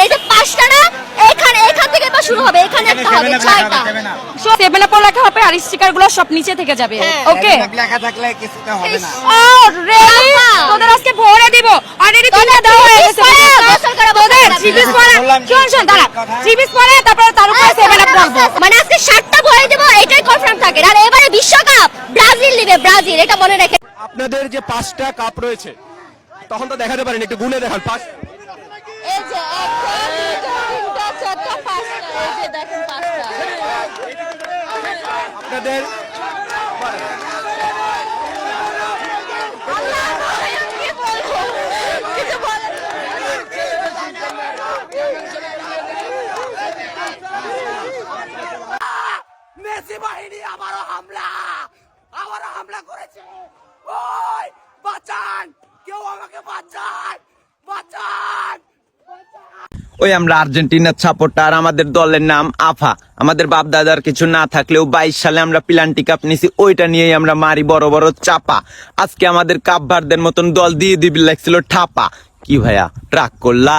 এই যে পাঁচটা না, এখান থেকে বা শুরু হবে, এখানে একটা হবে, ছয়টা। সেভেন আপ লেখা হবে আর স্টিকার গুলো সব নিচে থেকে যাবে। ওকে, লেখা থাকলে কিছুতে হবে না। রেডি, তোদের আজকে ভরে দিব। অলরেডি তিনটা দেওয়া হয়ে গেছে তোদের। 3 পিস পরে শুন দাঁড়া, 3 পিস পরে তারপর তার উপরে সেভেন আপ রাখবো। মানে আজকে 7টা ভরে দেব, এটাই কনফার্ম থাকে। আর এবারে বিশ্বকাপ ব্রাজিল নেবে, ব্রাজিল, এটা মনে রেখে। আপনাদের যে 5টা কাপ রয়েছে তখন তো দেখাতে পারেন, একটু গুনে দেখান। এই যে 1 2 3 4 5টা, এই যে দেখেন 5টা। আপনাদের মেসি বাহিনী আবারও হামলা করেছে। ওই বাঁচান, কেউ আমাকে বাঁচান, বাঁচান। ওই আমরা আর্জেন্টিনার সাপোর্টার, আমাদের দলের নাম আফা। আমাদের বাপ দাদার কিছু না থাকলেও 22 সালে আমরা প্লান্টি কাপ নিছি, ওইটা নিয়েই আমরা মারি বড় বড় চাপা। আজকে আমাদের কাপ ভারদের মতন দল দিয়ে দিবি লাগছিল ঠাপা। কি ভাইয়া রাগ করলা?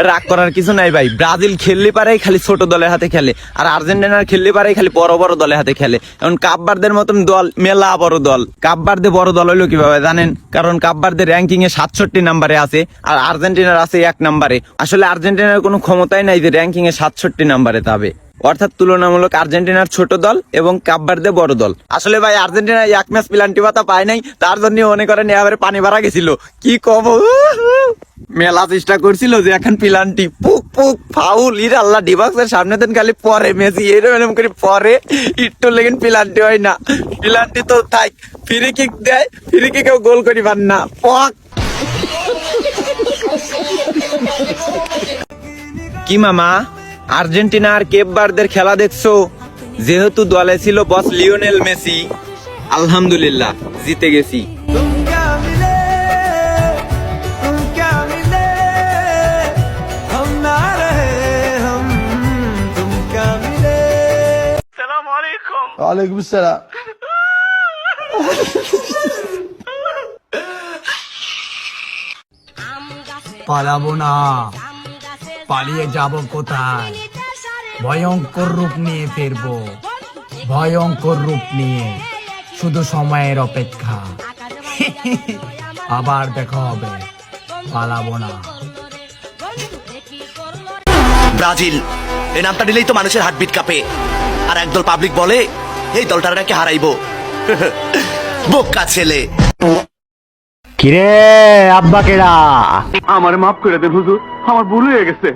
রাগ করার কিছু নাই ভাই। ব্রাজিল খেললে পারেই খালি ছোট দলের হাতে খেলে, আর আর্জেন্টিনার খেললে পারেই খালি বড় বড় দলের হাতে খেলে। এখন কাপ ভারদের মতন দল মেলা বড় দল। কাপ ভারদে বড় দল হইলো কিভাবে জানেন? কারণ কাপ ভারদের র্যাঙ্কিং এ 67 নম্বরে আছে, আর আর্জেন্টিনার আছে 1 নম্বরে। আসলে আর্জেন্টিনার কোনো ক্ষমতাই নাই যে র্যাঙ্কিং এ 67 নম্বরে যাবে। অর্থাৎ তুলনামূলক আর্জেন্টিনার ছোট দল এবং কাপ ভারদে বড় দল। আসলে ভাই আর্জেন্টিনা 1 ম্যাচ প্লান্টি পাতা পায় নাই, তার জন্য মনে করেন এবারে পানি ভরা গেছিল। কি কব, মেলা চেষ্টা করছিল যে এখন প্লান্টি পুক পুক ফাউল। ইর আল্লাহ, ডিবাক্সের সামনে দেন খালি পরে মেসি এরকম করে পরে একটু লেগেন প্লান্টি হয় না। প্লান্টি তো থাক, ফ্রি কিক দেয়, ফ্রি কিকেও গোল করি পান না। পক কি মামা, আর্জেন্টিনা আর কেপ ভারদের খেলা দেখছো? যেহেতু দলে ছিল বস লিওনেল মেসি, আলহামদুলিল্লাহ জিতে গেছি। ওয়ালাইকুম আসসালাম। পালাবো না, পালিয়ে যাব কোথায়? ভয়ঙ্কর রূপ নিয়ে ফিরবো, ভয়ঙ্কর রূপ নিয়ে। শুধু সময়ের অপেক্ষা, আবার দেখা হবে। পালাবো না। ব্রাজিল এই নামটা নিলেই তো মানুষের হার্টবিট কাঁপে, আর একদল পাবলিক বলে এই দলটার নাকি হারাইবো। বোকা ছেলে। কিরে আব্বা কেডা? আমার মাফ করে দেন হুজুর, আমার ভুল হয়ে গেছে।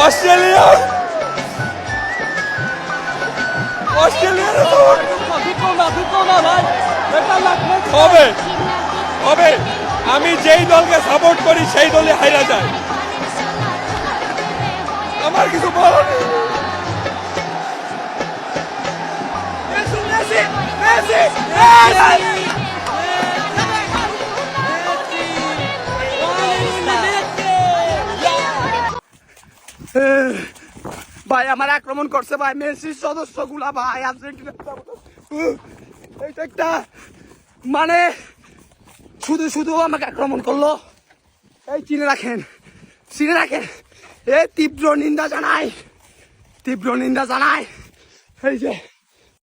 অস্ট্রেলিয়া হবে হবে। আমি যেই দলকে সাপোর্ট করি সেই দলে হাইরা যায়। আমার কিছু বলার নেই। ভাই আমার আক্রমণ করছে ভাই, মেসির সদস্য গুলা ভাই আর্জেন্টিনা। এইটা একটা মানে শুধু শুধু আমাকে আক্রমণ করলো। এই চিনে রাখেন, চিনে রাখেন। তীব্র নিন্দা জানাই, তীব্র নিন্দা জানাই। এই যে